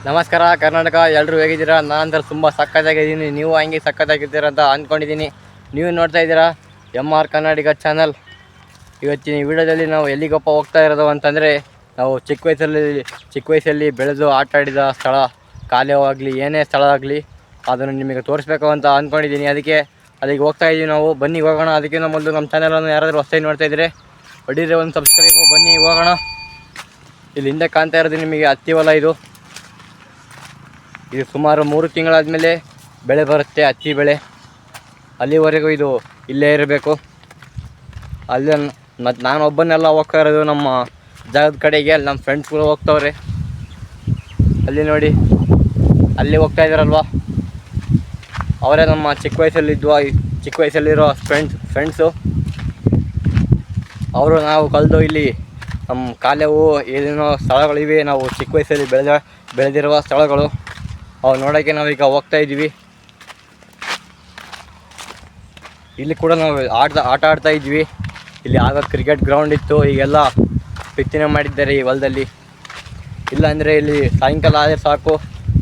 ನಮಸ್ಕಾರ ಕರ್ನಾಟಕ, ಎಲ್ಲರೂ ಹೇಗಿದ್ದೀರಾ? ನಾನಂತರ ತುಂಬ ಸಕ್ಕತ್ತಾಗಿದ್ದೀನಿ. ನೀವು ಹಂಗೆ ಸಕ್ಕತ್ತಾಗಿದ್ದೀರಾ ಅಂತ ಅಂದ್ಕೊಂಡಿದ್ದೀನಿ. ನೀವು ನೋಡ್ತಾ ಇದ್ದೀರಾ MR ಕನ್ನಡಿಗ ಚಾನಲ್. ಇವತ್ತಿನ ವಿಡಿಯೋದಲ್ಲಿ ನಾವು ಎಲ್ಲಿಗಪ್ಪ ಹೋಗ್ತಾ ಇರೋದು ಅಂತಂದರೆ, ನಾವು ಚಿಕ್ಕ ವಯಸ್ಸಲ್ಲಿ ಬೆಳೆದು ಆಟ ಆಡಿದ ಸ್ಥಳ, ಕಾಲೇವಾಗಲಿ ಏನೇ ಸ್ಥಳ ಆಗಲಿ ಅದನ್ನು ನಿಮಗೆ ತೋರಿಸ್ಬೇಕು ಅಂತ ಅಂದ್ಕೊಂಡಿದ್ದೀನಿ. ಅಲ್ಲಿಗೆ ಹೋಗ್ತಾ ಇದ್ದೀವಿ ನಾವು. ಬನ್ನಿ ಹೋಗೋಣ. ಅದಕ್ಕಿಂತ ಮೊದಲು ನಮ್ಮ ಚಾನಲನ್ನು ಯಾರಾದರೂ ಹೊಸದಾಗಿ ನೋಡ್ತಾ ಇದ್ದರೆ ಹೊಡಿದ್ರೆ ಒಂದು ಸಬ್ಸ್ಕ್ರೈಬು. ಬನ್ನಿ ಹೋಗೋಣ. ಇಲ್ಲಿ ಹಿಂದೆ ಕಾಣ್ತಾ ಇರೋದು ನಿಮಗೆ ಹತ್ತಿ ಹೊಲ. ಇದು ಸುಮಾರು 3 ತಿಂಗಳಾದಮೇಲೆ ಬೆಳೆ ಬರುತ್ತೆ, ಹತ್ತಿ ಬೆಳೆ. ಅಲ್ಲಿವರೆಗೂ ಇದು ಇಲ್ಲೇ ಇರಬೇಕು. ಅಲ್ಲಿ ಮತ್ತು ನಾನು ಒಬ್ಬನೆಲ್ಲ ಹೋಗ್ತಾ ಇರೋದು ನಮ್ಮ ಜಾಗದ ಕಡೆಗೆ. ಅಲ್ಲಿ ನಮ್ಮ ಫ್ರೆಂಡ್ಸ್ಗಳು ಹೋಗ್ತವ್ರೆ. ಅಲ್ಲಿ ನೋಡಿ, ಅಲ್ಲಿ ಹೋಗ್ತಾ ಇದ್ದಾರಲ್ವ, ಅವರೇ ನಮ್ಮ ಚಿಕ್ಕ ವಯಸ್ಸಲ್ಲಿರೋ ಫ್ರೆಂಡ್ಸು. ಅವರು ನಾವು ಕಳೆದು ಇಲ್ಲಿ ನಮ್ಮ ಕಾಲೇವು ಏನೇನೋ ಸ್ಥಳಗಳಿವೆ, ನಾವು ಚಿಕ್ಕ ವಯಸ್ಸಲ್ಲಿ ಬೆಳೆದಿರುವ ಸ್ಥಳಗಳು. ಅವು ನೋಡೋಕ್ಕೆ ನಾವೀಗ ಹೋಗ್ತಾ ಇದ್ದೀವಿ. ಇಲ್ಲಿ ಕೂಡ ನಾವು ಆಟ ಆಡ್ತಾ ಇದ್ವಿ. ಇಲ್ಲಿ ಆಗ ಕ್ರಿಕೆಟ್ ಗ್ರೌಂಡ್ ಇತ್ತು, ಈಗೆಲ್ಲ ಬಿತ್ತನೆ ಮಾಡಿದ್ದಾರೆ ಈ ಹೊಲದಲ್ಲಿ. ಇಲ್ಲಾಂದರೆ ಇಲ್ಲಿ ಸಾಯಂಕಾಲ ಆದರೆ ಸಾಕು,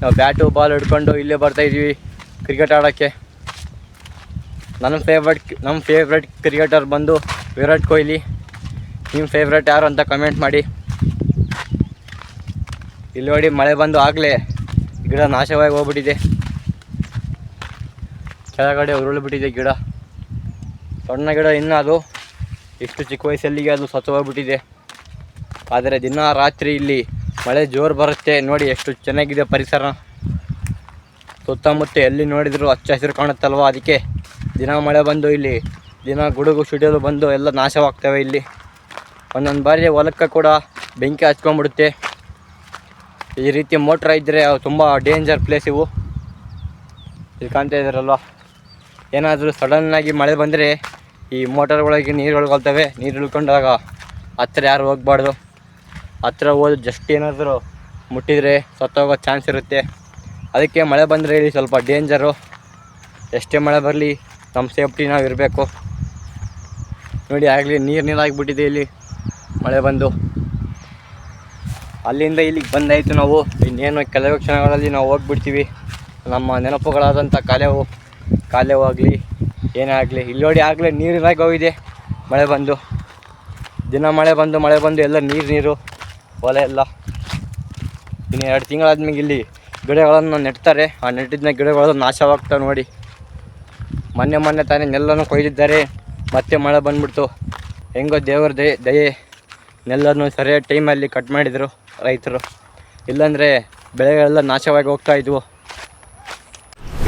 ನಾವು ಬ್ಯಾಟು ಬಾಲ್ ಹಿಡ್ಕೊಂಡು ಇಲ್ಲೇ ಬರ್ತಾಯಿದ್ವಿ ಕ್ರಿಕೆಟ್ ಆಡೋಕ್ಕೆ. ನಮ್ಮ ಫೇವ್ರೆಟ್ ಕ್ರಿಕೆಟರ್ ಬಂದು ವಿರಾಟ್ ಕೊಹ್ಲಿ. ನಿಮ್ಮ ಫೇವ್ರೆಟ್ ಯಾರು ಅಂತ ಕಮೆಂಟ್ ಮಾಡಿ. ಇಲ್ಲಿ ನೋಡಿ, ಮಳೆ ಬಂದು ಆಗಲೇ ಗಿಡ ನಾಶವಾಗಿ ಹೋಗ್ಬಿಟ್ಟಿದೆ. ಕೆಳಗಡೆ ಉರುಳಿಬಿಟ್ಟಿದೆ ಗಿಡ. ಸಣ್ಣ ಗಿಡ ಇನ್ನೂ ಅದು ಇಷ್ಟು ಚಿಕ್ಕ ವಯಸ್ಸಲ್ಲಿಗೆ ಅದು ಸತ್ತು ಹೋಗ್ಬಿಟ್ಟಿದೆ. ಆದರೆ ದಿನ ರಾತ್ರಿ ಇಲ್ಲಿ ಮಳೆ ಜೋರು ಬರುತ್ತೆ. ನೋಡಿ ಎಷ್ಟು ಚೆನ್ನಾಗಿದೆ ಪರಿಸರ. ಸುತ್ತಮುತ್ತ ಎಲ್ಲಿ ನೋಡಿದರೂ ಹಚ್ಚ ಹಸಿರು ಕಾಣುತ್ತಲ್ವ. ಅದಕ್ಕೆ ದಿನ ಮಳೆ ಬಂದು ಇಲ್ಲಿ ದಿನ ಗುಡುಗು ಸಿಡಿಯಲು ಬಂದು ಎಲ್ಲ ನಾಶವಾಗ್ತವೆ. ಇಲ್ಲಿ ಒಂದೊಂದು ಬಾರಿ ಹೊಲಕ್ಕೆ ಕೂಡ ಬೆಂಕಿ ಹಚ್ಕೊಂಡ್ಬಿಡುತ್ತೆ. ಈ ರೀತಿ ಮೋಟ್ರ್ ಇದ್ದರೆ ಅವು ತುಂಬ ಡೇಂಜರ್ ಪ್ಲೇಸ್ ಇವು. ಇಲ್ಲಿ ಕಾಣ್ತಾ ಇದ್ದಾರಲ್ವ, ಏನಾದರೂ ಸಡನ್ನಾಗಿ ಮಳೆ ಬಂದರೆ ಈ ಮೋಟರ್ ಒಳಗೆ ನೀರು ಇಳ್ಕೊಳ್ತವೆ. ನೀರು ಇಳ್ಕೊಂಡಾಗ ಹತ್ತಿರ ಯಾರು ಹೋಗಬಾರ್ದು. ಹತ್ತಿರ ಹೋಗಿ ಜಸ್ಟ್ ಏನಾದರೂ ಮುಟ್ಟಿದರೆ ಸತ್ತೋಗೋ ಚಾನ್ಸ್ ಇರುತ್ತೆ. ಅದಕ್ಕೆ ಮಳೆ ಬಂದರೆ ಇಲ್ಲಿ ಸ್ವಲ್ಪ ಡೇಂಜರು. ಎಷ್ಟೇ ಮಳೆ ಬರಲಿ ನಮ್ಮ ಸೇಫ್ಟಿ ನಾವು ಇರಬೇಕು. ನೋಡಿ, ಆಗಲಿ ನೀರಾಗಿಬಿಟ್ಟಿದೆ ಇಲ್ಲಿ ಮಳೆ ಬಂದು. ಅಲ್ಲಿಂದ ಇಲ್ಲಿಗೆ ಬಂದಾಯಿತು. ನಾವು ಇನ್ನೇನು ಕೆಲವು ಕ್ಷಣಗಳಲ್ಲಿ ನಾವು ಹೋಗ್ಬಿಡ್ತೀವಿ. ನಮ್ಮ ನೆನಪುಗಳಾದಂಥ ಕಾಲೇವು ಆಗಲಿ ಏನೇ ಆಗಲಿ. ಇಲ್ಲಿ ನೋಡಿ, ಆಗಲೇ ನೀರಿನಾಗಿ ಹೋಗಿದೆ ಮಳೆ ಬಂದು. ದಿನ ಮಳೆ ಬಂದು ಎಲ್ಲ ನೀರು ಹೊಲ ಎಲ್ಲ. ಇನ್ನು 2 ತಿಂಗಳಾದ್ಮೇಲೆ ಇಲ್ಲಿ ಗಿಡಗಳನ್ನು ನೆಡ್ತಾರೆ. ಆ ನೆಟ್ಟಿದ್ದ ಗಿಡಗಳು ನಾಶವಾಗ್ತವೆ ನೋಡಿ. ಮೊನ್ನೆ ತಾನೇ ನೆಲ್ಲನ್ನು ಕೊಯ್ದಿದ್ದಾರೆ, ಮತ್ತೆ ಮಳೆ ಬಂದ್ಬಿಡ್ತು. ಹೆಂಗೋ ದೇವರ ದಯೆ ನೆಲ್ಲನ್ನು ಸರಿಯಾದ ಟೈಮಲ್ಲಿ ಕಟ್ ಮಾಡಿದರು ರೈತರು. ಇಲ್ಲಾಂದರೆ ಬೆಳೆಗಳೆಲ್ಲ ನಾಶವಾಗಿ ಹೋಗ್ತಾ ಇದ್ವು.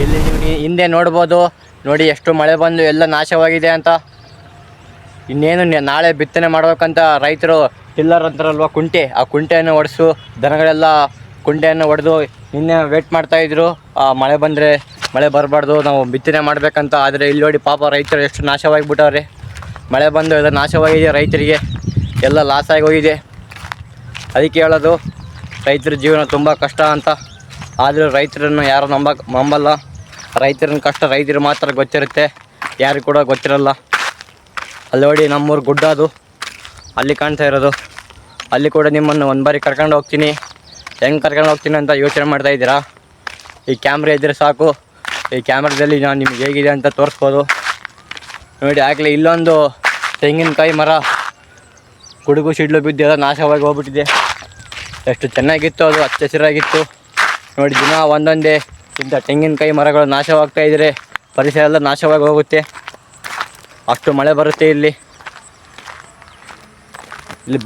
ಇಲ್ಲಿ ನೀವು ಹಿಂದೆ ನೋಡ್ಬೋದು. ನೋಡಿ ಎಷ್ಟು ಮಳೆ ಬಂದು ಎಲ್ಲ ನಾಶವಾಗಿದೆ ಅಂತ. ಇನ್ನೇನು ನಾಳೆ ಬಿತ್ತನೆ ಮಾಡ್ಬೇಕಂತ ರೈತರು ಟಿಲ್ಲರ್ ಅಂತಾರಲ್ವ, ಕುಂಟೆ, ಆ ಕುಂಟೆಯನ್ನು ಹೊಡೆಸು ದನಗಳೆಲ್ಲ ಕುಂಟೆಯನ್ನು ಹೊಡೆದು ನಿನ್ನೆ ವೇಟ್ ಮಾಡ್ತಾಯಿದ್ರು. ಮಳೆ ಬರಬಾರ್ದು, ನಾವು ಬಿತ್ತನೆ ಮಾಡಬೇಕಂತ. ಆದರೆ ಇಲ್ಲಿ ನೋಡಿ ಪಾಪ ರೈತರು ಎಷ್ಟು ನಾಶವಾಗಿಬಿಟ್ಟವ್ರೆ. ಮಳೆ ಬಂದು ಎಲ್ಲ ನಾಶವಾಗಿದೆ, ರೈತರಿಗೆ ಎಲ್ಲ ಲಾಸ್ ಆಗಿ ಹೋಗಿದೆ. ಅದಕ್ಕೆ ಹೇಳೋದು, ರೈತರ ಜೀವನ ತುಂಬ ಕಷ್ಟ ಅಂತ. ಆದರೂ ರೈತರನ್ನು ಯಾರು ನಂಬಲ್ಲ. ರೈತರನ್ನ ಕಷ್ಟ ರೈತರು ಮಾತ್ರ ಗೊತ್ತಿರುತ್ತೆ, ಯಾರು ಕೂಡ ಗೊತ್ತಿರಲ್ಲ. ಅಲ್ಲಿ ನೋಡಿ, ನಮ್ಮೂರು ಗುಡ್ಡ ಅದು ಅಲ್ಲಿ ಕಾಣ್ತಾ ಇರೋದು. ಅಲ್ಲಿ ಕೂಡ ನಿಮ್ಮನ್ನು ಒಂದು ಬಾರಿ ಕರ್ಕೊಂಡು ಹೋಗ್ತೀನಿ. ಹೆಂಗೆ ಕರ್ಕೊಂಡು ಹೋಗ್ತೀನಿ ಅಂತ ಯೋಚನೆ ಮಾಡ್ತಾಯಿದ್ದೀರಾ? ಈ ಕ್ಯಾಮ್ರಾ ಇದ್ದರೆ ಸಾಕು. ಈ ಕ್ಯಾಮ್ರಾದಲ್ಲಿ ನಾನು ನಿಮ್ಗೆ ಹೇಗಿದೆ ಅಂತ ತೋರಿಸ್ಬೋದು. ನೋಡಿ, ಆಗಲೇ ಇಲ್ಲೊಂದು ತೆಂಗಿನಕಾಯಿ ಮರ ಗುಡುಗು ಸಿಡ್ಲು ಬಿದ್ದು ಎಲ್ಲ ನಾಶವಾಗಿ ಹೋಗ್ಬಿಟ್ಟಿದೆ. ಎಷ್ಟು ಚೆನ್ನಾಗಿತ್ತು, ಅದು ಹಚ್ಚ ಹಸಿರಾಗಿತ್ತು. ನೋಡಿ, ದಿನ ಒಂದೊಂದೇ ಇಂಥ ತೆಂಗಿನಕಾಯಿ ಮರಗಳು ನಾಶವಾಗ್ತಾಯಿದ್ರೆ ಪರಿಸರ ಎಲ್ಲ ನಾಶವಾಗಿ ಹೋಗುತ್ತೆ. ಅಷ್ಟು ಮಳೆ ಬರುತ್ತೆ ಇಲ್ಲಿ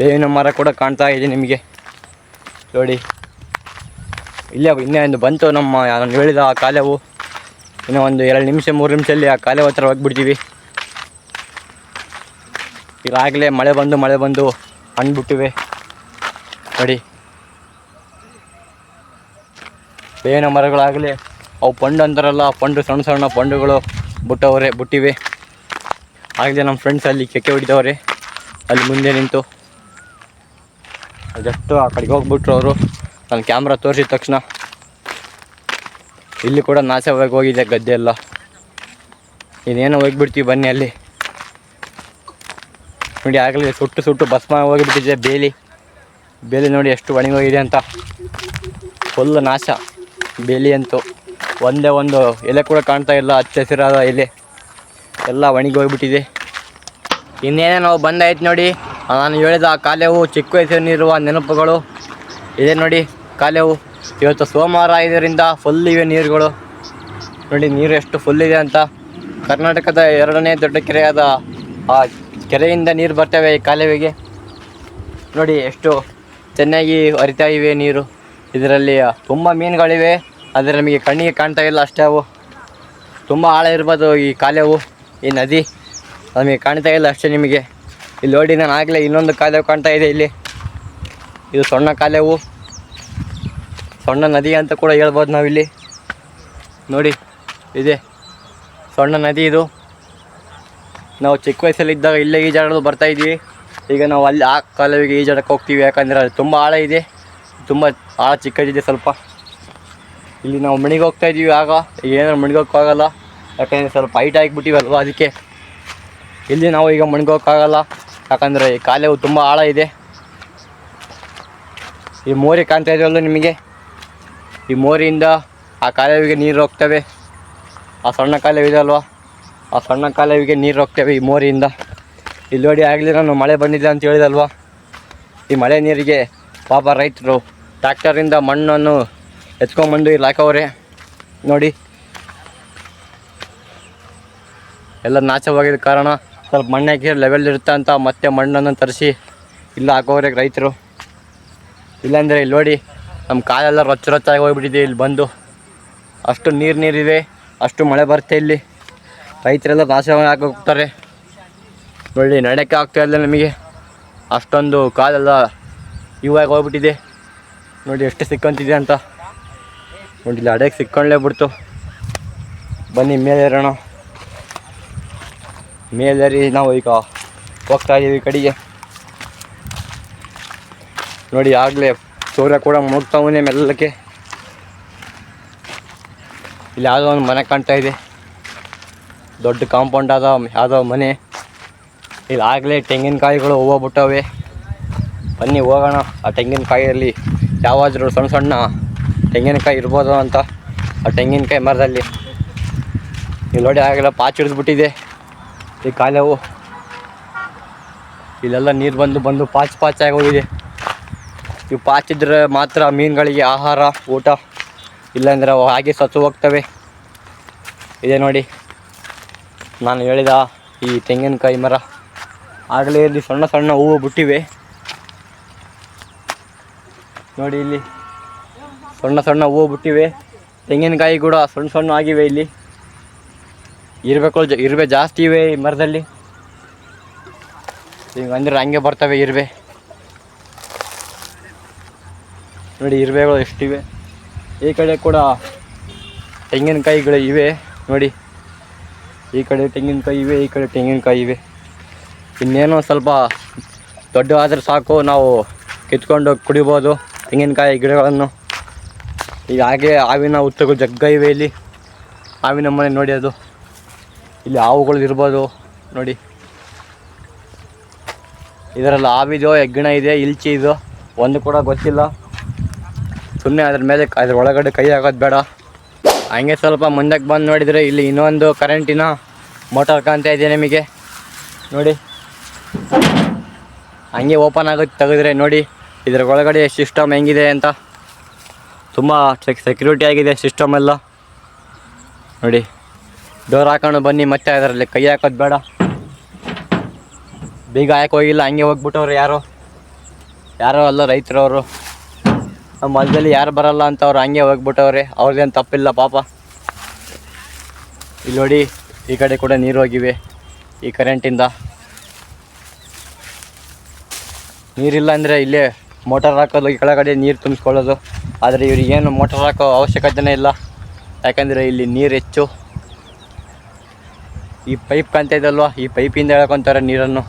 ಬೇವಿನ ಮರ ಕೂಡ ಕಾಣ್ತಾ ಇದೆ ನಿಮಗೆ. ನೋಡಿ, ಇಲ್ಲೇ ಇನ್ನೇ ಒಂದು ಬಂತು ನಾನು ಹೇಳಿದ ಆ ಕಾಲೇವು. ಇನ್ನೂ ಒಂದು 2 ನಿಮಿಷ 3 ನಿಮಿಷದಲ್ಲಿ ಆ ಕಾಲೇವು ಹತ್ರ ಹೋಗ್ಬಿಡ್ತೀವಿ. ಈಗಾಗಲೇ ಮಳೆ ಬಂದು ಅಂದ್ಬಿಟ್ಟಿವೆ ನೋಡಿ. ಬೇವಿನ ಮರಗಳಾಗಲೇ ಅವು ಪಂಡು ಅಂತಾರಲ್ಲ, ಸಣ್ಣ ಪಂಡುಗಳು ಬಿಟ್ಟಿವೆ. ಆಗಲೇ ನಮ್ಮ ಫ್ರೆಂಡ್ಸ್ ಅಲ್ಲಿ ಕೆಕ್ಕೆ ಹೊಡಿದವ್ರೆ ಅಲ್ಲಿ ಮುಂದೆ ನಿಂತು. ಜಸ್ಟ್ ಆ ಕಡೆಗೆ ಹೋಗ್ಬಿಟ್ರು ಅವರು. ನನ್ನ ಕ್ಯಾಮ್ರಾ ತೋರಿಸಿದ ತಕ್ಷಣ ಇಲ್ಲಿ ಕೂಡ ನಾಶವಾಗಿ ಹೋಗಿದೆ ಗದ್ದೆ ಎಲ್ಲ. ಇನ್ನೇನೋ ಹೋಗಿಬಿಡ್ತೀವಿ ಬನ್ನಿ ಅಲ್ಲಿ. ನೋಡಿ, ಆಗಲೇ ಸುಟ್ಟು ಭಸ್ಮ ಹೋಗಿಬಿಟ್ಟಿದೆ ಬೇಲಿ ನೋಡಿ ಎಷ್ಟು ಒಣಗೋಗಿದೆ ಅಂತ. ಫುಲ್ ನಾಶ. ಬೇಲಿ ಅಂತೂ ಒಂದೇ ಒಂದು ಎಲೆ ಕೂಡ ಕಾಣ್ತಾ ಇಲ್ಲ, ಹಚ್ಚ ಹಸಿರಾದ ಎಲೆ ಎಲ್ಲ ಒಣಗಿ ಹೋಗ್ಬಿಟ್ಟಿದೆ. ಇನ್ನೇನೇ ನಾವು ಬಂದಾಯ್ತು ನೋಡಿ. ನಾನು ಹೇಳಿದ ಆ ಕಾಲೇವು ಚಿಕ್ಕ ವಯಸ್ಸಿನಲ್ಲಿರುವ ನೆನಪುಗಳು ಇದೆ ನೋಡಿ. ಕಾಲೇವು ಇವತ್ತು ಸೋಮವಾರ ಇದರಿಂದ ಫುಲ್ ಇವೆ ನೀರುಗಳು ನೋಡಿ. ನೀರು ಎಷ್ಟು ಫುಲ್ ಇದೆ ಅಂತ. ಕರ್ನಾಟಕದ 2ನೇ ದೊಡ್ಡ ಕೆರೆಯಾದ ಆ ಕೆರೆಯಿಂದ ನೀರು ಬರ್ತವೆ ಈ ಕಾಲುವೆಗೆ ನೋಡಿ. ಎಷ್ಟು ಚೆನ್ನಾಗಿ ಹರಿತಾ ಇವೆ ನೀರು. ಇದರಲ್ಲಿ ತುಂಬ ಮೀನುಗಳಿವೆ, ಆದರೆ ನಮಗೆ ಕಣ್ಣಿಗೆ ಕಾಣ್ತಾ ಇಲ್ಲ ಅಷ್ಟೇ. ಅವು ತುಂಬ ಆಳ ಇರ್ಬೋದು ಈ ಕಾಲುವೆ, ಈ ನದಿ ನಮಗೆ ಕಾಣ್ತಾ ಇಲ್ಲ ಅಷ್ಟೇ ನಿಮಗೆ. ಇಲ್ಲಿ ನೋಡಿ, ನಾನು ಆಗಲೇ ಇನ್ನೊಂದು ಕಾಲುವೆ ಕಾಣ್ತಾ ಇದೆ ಇಲ್ಲಿ. ಇದು ಸಣ್ಣ ಕಾಲುವೆ, ಸಣ್ಣ ನದಿ ಅಂತ ಕೂಡ ಹೇಳ್ಬೋದು ನಾವಿಲ್ಲಿ ನೋಡಿ. ಇದೆ ಸಣ್ಣ ನದಿ ಇದು. ನಾವು ಚಿಕ್ಕ ವಯಸ್ಸಲ್ಲಿದ್ದಾಗ ಇಲ್ಲೇ ಈಜಾಡಲು ಬರ್ತಾಯಿದ್ವಿ. ಈಗ ನಾವು ಅಲ್ಲಿ ಆ ಕಾಲುವೆಗೆ ಈಜಾಡಕ್ಕೆ ಹೋಗ್ತೀವಿ, ಯಾಕಂದರೆ ಅದು ತುಂಬ ಆಳ ಇದೆ, ತುಂಬ ಆಳ ಚಿಕ್ಕದಿದೆ ಸ್ವಲ್ಪ. ಇಲ್ಲಿ ನಾವು ಮಣಿಗೆ ಹೋಗ್ತಾಯಿದ್ವಿ ಆಗ. ಈಗ ಏನಾದ್ರು ಮಣಿಗೋಕ್ಕಾಗಲ್ಲ, ಯಾಕಂದರೆ ಸ್ವಲ್ಪ ಹೈಟ್ ಆಗಿಬಿಟ್ಟಿವಲ್ವ, ಅದಕ್ಕೆ ಇಲ್ಲಿ ನಾವು ಈಗ ಮಣಿಗೋಕ್ಕಾಗಲ್ಲ, ಯಾಕಂದರೆ ಈ ಕಾಲುವೆ ತುಂಬ ಆಳ ಇದೆ. ಈ ಮೋರಿ ಕಾಣ್ತಾ ಇದೆಯಲ್ಲ ನಿಮಗೆ, ಈ ಮೋರಿಯಿಂದ ಆ ಕಾಲುವೆಗೆ ನೀರು ಹೋಗ್ತವೆ. ಆ ಸಣ್ಣ ಕಾಲುವೆ ಇದೆ ಅಲ್ವಾ, ಆ ಸಣ್ಣ ಕಾಲುವೆಗೆ ನೀರು ಹೋಗ್ತವೆ ಈ ಮೋರಿಯಿಂದ. ಇಲ್ಲಿ ನೋಡಿ, ಆಗಲಿ ನಾನು ಮಳೆ ಬಂದಿದೆ ಅಂತ ಹೇಳಿದಲ್ವ, ಈ ಮಳೆ ನೀರಿಗೆ ಪಾಪ ರೈತರು ಟ್ರ್ಯಾಕ್ಟರಿಂದ ಮಣ್ಣನ್ನು ಎತ್ಕೊಂಡ್ಬಂದು ಇಲ್ಲಿ ಹಾಕವ್ರೆ ನೋಡಿ. ಎಲ್ಲ ನಾಶವಾಗಿದ್ದ ಕಾರಣ ಸ್ವಲ್ಪ ಮಣ್ಣು ಹಾಕಿ ಲೆವೆಲ್ ಇರುತ್ತೆ ಅಂತ ಮತ್ತೆ ಮಣ್ಣನ್ನು ತರಿಸಿ ಇಲ್ಲ ಹಾಕೋರೆ ರೈತರು. ಇಲ್ಲಾಂದರೆ ಇಲ್ಲಿ ನೋಡಿ, ನಮ್ಮ ಕಾಲೆಲ್ಲ ರೊಚ್ಚಾಗಿ ಹೋಗ್ಬಿಟ್ಟಿದೆ ಇಲ್ಲಿ ಬಂದು. ಅಷ್ಟು ನೀರಿದೆ, ಅಷ್ಟು ಮಳೆ ಬರುತ್ತೆ ಇಲ್ಲಿ. ರೈತರೆಲ್ಲ ನಾಶವಾಗಿ ಹಾಕೋಗ್ತಾರೆ ನೋಡಿ. ನಡೆಯೋಕ್ಕೆ ಆಗ್ತಾ ಇಲ್ಲ ನಮಗೆ, ಅಷ್ಟೊಂದು ಕಾಲೆಲ್ಲ ಇವಾಗ ಹೋಗ್ಬಿಟ್ಟಿದೆ ನೋಡಿ. ಎಷ್ಟು ಸಿಕ್ಕಂತಿದೆ ಅಂತ ನೋಡಿ. ಇಲ್ಲಿ ಅಡೆಗೆ ಸಿಕ್ಕೊಂಡೇ ಬಿಡ್ತು. ಬನ್ನಿ ಮೇಲೇರೋಣ. ಮೇಲೇರಿ ನಾವು ಈಗ ಹೋಗ್ತಾ ಇದ್ದೀವಿ ಈ ಕಡೆಗೆ ನೋಡಿ. ಆಗಲೇ ಸೂರ್ಯ ಕೂಡ ಮುಳುಗ್ತಾವನೆ ಮೆಲ್ಲಕ್ಕೆ. ಇಲ್ಲಿ ಯಾವುದೋ ಒಂದು ಮನೆ ಕಾಣ್ತಾ ಇದೆ, ದೊಡ್ಡ ಕಾಂಪೌಂಡ್ ಆದ ಯಾವುದೋ ಮನೆ. ಇಲ್ಲಿ ಆಗಲೇ ತೆಂಗಿನಕಾಯಿಗಳು ಹೂವು ಬಿಟ್ಟವೆ. ಬನ್ನಿ ಹೋಗೋಣ. ಆ ತೆಂಗಿನಕಾಯಿಯಲ್ಲಿ ಯಾವಾದರೂ ಸಣ್ಣ ಸಣ್ಣ ತೆಂಗಿನಕಾಯಿ ಇರ್ಬೋದು ಅಂತ ಆ ತೆಂಗಿನಕಾಯಿ ಮರದಲ್ಲಿ. ಇಲ್ಲಿ ನೋಡಿ, ಆಗಲೇ ಪಾಚಿ ಹಿಡಿದ್ಬಿಟ್ಟಿದೆ ಈ ಕಾಲುವೆ. ಇಲ್ಲೆಲ್ಲ ನೀರು ಬಂದು ಪಾಚಾಗಿ ಹೋಗಿದೆ. ಇವು ಪಾಚಿದ್ರೆ ಮಾತ್ರ ಮೀನುಗಳಿಗೆ ಆಹಾರ, ಊಟ, ಇಲ್ಲಾಂದರೆ ಅವು ಹಾಗೆ ಸತ್ತು ಹೋಗ್ತವೆ. ಇದೆ ನೋಡಿ, ನಾನು ಹೇಳಿದ ಈ ತೆಂಗಿನಕಾಯಿ ಮರ. ಆಗಲೇ ಇಲ್ಲಿ ಸಣ್ಣ ಸಣ್ಣ ಹೂವು ಬಿಟ್ಟಿವೆ ನೋಡಿ. ಇಲ್ಲಿ ಸಣ್ಣ ಸಣ್ಣ ಹೂವು ಬಿಟ್ಟಿವೆ. ತೆಂಗಿನಕಾಯಿ ಕೂಡ ಸಣ್ಣ ಸಣ್ಣ ಆಗಿವೆ. ಇಲ್ಲಿ ಇರುವೆ ಜಾಸ್ತಿ ಇವೆ ಈ ಮರದಲ್ಲಿ. ಈಗ ಅಂದರೆ ಹಂಗೆ ಬರ್ತವೆ ಇರುವೆ ನೋಡಿ. ಇರುವೆಗಳು ಎಷ್ಟಿವೆ. ಈ ಕಡೆ ಕೂಡ ತೆಂಗಿನಕಾಯಿಗಳು ಇವೆ ನೋಡಿ. ಈ ಕಡೆ ತೆಂಗಿನಕಾಯಿ ಇವೆ, ಈ ಕಡೆ ತೆಂಗಿನಕಾಯಿ ಇವೆ. ಇನ್ನೇನೋ ಸ್ವಲ್ಪ ದೊಡ್ಡವಾದರೆ ಸಾಕು, ನಾವು ಕಿತ್ಕೊಂಡು ಕುಡಿಬೋದು ತೆಂಗಿನಕಾಯಿ ಗಿಡಗಳನ್ನು. ಈಗ ಹಾಗೆ ಹಾವಿನ ಹುತ್ತಗಳು ಜಗ್ಗ ಇವೆ ಇಲ್ಲಿ. ಹಾವಿನ ಮನೆ ನೋಡಿ ಅದು. ಇಲ್ಲಿ ಹಾವುಗಳು ಇರ್ಬೋದು ನೋಡಿ. ಇದರಲ್ಲಿ ಹಾವಿದೋ, ಹೆಗ್ಗಣ ಇದೆ, ಇಲ್ಚಿ ಇದು ಒಂದು ಕೂಡ ಗೊತ್ತಿಲ್ಲ. ಸುಮ್ಮನೆ ಅದ್ರ ಮೇಲೆ ಅದ್ರ ಒಳಗಡೆ ಕೈ ಹಾಕೋದು ಬೇಡ. ಹಂಗೆ ಸ್ವಲ್ಪ ಮುಂದಕ್ಕೆ ಬಂದು ನೋಡಿದರೆ ಇಲ್ಲಿ ಇನ್ನೊಂದು ಕರೆಂಟಿನ ಮೋಟಾರ್ ಕಾಣ್ತಾ ಇದೆ ನಿಮಗೆ ನೋಡಿ. ಹಂಗೆ ಓಪನ್ ಆಗೋದು ತೆಗೆದ್ರೆ ನೋಡಿ ಇದರ ಒಳಗಡೆ ಸಿಸ್ಟಮ್ ಹೆಂಗಿದೆ ಅಂತ. ತುಂಬ ಸೆಕ್ಯೂರಿಟಿ ಆಗಿದೆ ಸಿಸ್ಟಮ್ ಎಲ್ಲ ನೋಡಿ. ಡೋರ್ ಹಾಕೊಂಡು ಬನ್ನಿ, ಮತ್ತೆ ಅದರಲ್ಲಿ ಕೈ ಹಾಕೋದು ಬೇಡ. ಬೀಗ ಹಾಕಿ ಹೋಗಿಲ್ಲ, ಹಂಗೆ ಹೋಗ್ಬಿಟ್ಟವ್ರು ಯಾರೋ ಅಲ್ಲ ರೈತರವರು. ನಮ್ಮ ಹೊಲದಲ್ಲಿ ಯಾರು ಬರಲ್ಲ ಅಂತ ಅವ್ರು ಹಂಗೆ ಹೋಗ್ಬಿಟ್ಟವ್ರೆ. ಅವ್ರದ್ದೇನು ತಪ್ಪಿಲ್ಲ ಪಾಪ. ಇಲ್ಲಿ ನೋಡಿ, ಈ ಕಡೆ ಕೂಡ ನೀರು ಹೋಗಿವೆ ಈ ಕರೆಂಟಿಂದ. ನೀರಿಲ್ಲ ಅಂದರೆ ಇಲ್ಲೇ ಮೋಟಾರ್ ಹಾಕೋದು, ಈ ಕೆಳಗಡೆ ನೀರು ತುಂಬಿಸ್ಕೊಳ್ಳೋದು. ಆದರೆ ಇವರಿಗೇನು ಮೋಟಾರ್ ಹಾಕೋ ಅವಶ್ಯಕತೆಯೇ ಇಲ್ಲ, ಯಾಕಂದರೆ ಇಲ್ಲಿ ನೀರು ಹೆಚ್ಚು. ಈ ಪೈಪ್ ಕಾಣ್ತಾ ಇದಲ್ವ, ಈ ಪೈಪಿಂದ ಎಳ್ಕೊತಾರೆ ನೀರನ್ನು.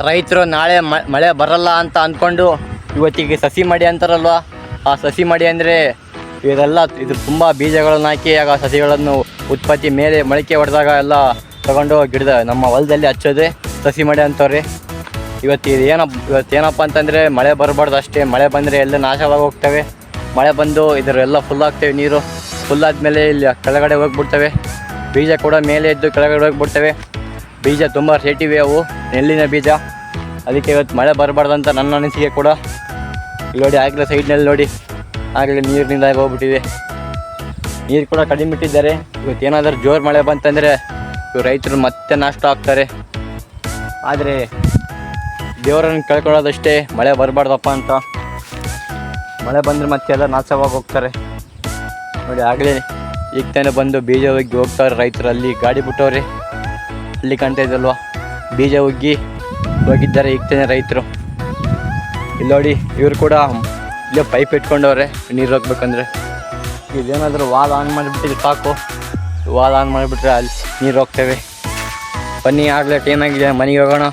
ರೈತರು ನಾಳೆ ಮಳೆ ಬರಲ್ಲ ಅಂತ ಅಂದ್ಕೊಂಡು ಇವತ್ತಿಗೆ ಸಸಿ ಮಡಿ ಅಂತಾರಲ್ವ, ಆ ಸಸಿ ಮಡಿ ಅಂದರೆ ಇದೆಲ್ಲ ಇದು ತುಂಬ ಬೀಜಗಳನ್ನು ಹಾಕಿ ಆಗ ಸಸಿಗಳನ್ನು ಉತ್ಪತ್ತಿ ಮೇಲೆ ಮೊಳಕೆ ಹೊಡೆದಾಗ ಎಲ್ಲ ತಗೊಂಡು ನಮ್ಮ ಹೊಲದಲ್ಲಿ ಹಚ್ಚೋದೆ ಸಸಿ ಮಾಡಿ ಅಂತವ್ರಿ. ಇವತ್ತೇನಪ್ಪ ಅಂತಂದರೆ ಮಳೆ ಬರಬಾರ್ದು ಅಷ್ಟೇ. ಮಳೆ ಬಂದರೆ ಎಲ್ಲ ನಾಶವಾಗಿ ಹೋಗ್ತವೆ. ಮಳೆ ಬಂದು ಇದರೆಲ್ಲ ಫುಲ್ ಆಗ್ತವೆ. ನೀರು ಫುಲ್ ಆದಮೇಲೆ ಇಲ್ಲಿ ಕೆಳಗಡೆ ಹೋಗಿಬಿಡ್ತವೆ. ಬೀಜ ಕೂಡ ಮೇಲೆ ಇದ್ದು ಕೆಳಗಡೆ ಹೋಗಿಬಿಡ್ತವೆ. ಬೀಜ ತುಂಬ ರೇಟಿವೆ ಅವು, ನೆಲ್ಲಿನ ಬೀಜ. ಅದಕ್ಕೆ ಇವತ್ತು ಮಳೆ ಬರಬಾರ್ದು ಅಂತ ನನ್ನ ಅನಿಸಿಕೆ ಕೂಡ. ಇಲ್ಲಿ ನೋಡಿ ಆಗಲೇ ಸೈಡ್ನಲ್ಲಿ ನೋಡಿ ಆಗಲೇ ನೀರಿನಿಂದ ಹೋಗ್ಬಿಟ್ಟಿದೆ. ನೀರು ಕೂಡ ಕಡಿಮೆ ಬಿಟ್ಟಿದ್ದಾರೆ. ಇವತ್ತೇನಾದರೂ ಜೋರು ಮಳೆ ಬಂತಂದರೆ ರೈತರು ಮತ್ತೆ ನಷ್ಟ ಆಗ್ತಾರೆ. ಆದರೆ ದೇವರನ್ನು ಕೇಳ್ಕೊಳ್ಳೋದಷ್ಟೇ ಮಳೆ ಬರಬಾರ್ದಪ್ಪ ಅಂತ. ಮಳೆ ಬಂದರೆ ಮತ್ತೆ ಎಲ್ಲ ನಾಶವಾಗಿ ಹೋಗ್ತಾರೆ. ನೋಡಿ ಆಗಲೇ ಈಗ ತಾನೇ ಬಂದು ಬೀಜ ಉಗ್ಗಿ ಹೋಗ್ತಾರೆ ರೈತರು. ಅಲ್ಲಿ ಗಾಡಿ ಬಿಟ್ಟವ್ರೆ, ಅಲ್ಲಿ ಕಾಣ್ತಾ ಇದಲ್ವ, ಬೀಜ ಉಗ್ಗಿ ಹೋಗಿದ್ದಾರೆ ಈಗ ತಾನೇ ರೈತರು. ಇಲ್ಲಿ ನೋಡಿ ಇವರು ಕೂಡ ಇಲ್ಲೇ ಪೈಪ್ ಇಟ್ಕೊಂಡವ್ರೆ ನೀರು ಹೋಗ್ಬೇಕಂದ್ರೆ. ಇದೇನಾದರೂ ವಾಲ್ ಆನ್ ಮಾಡಿಬಿಟ್ಟಿದ್ರೆ ಸಾಕು. ವಾಲ್ ಆನ್ ಮಾಡಿಬಿಟ್ರೆ ಅಲ್ಲಿ ನೀರು ಹೋಗ್ತೇವೆ. ಬನ್ನಿ ಆಗಲೇ ಟೈಮ್ ಆಗಿದೆ, ಮನೆಗೆ ಹೋಗೋಣ.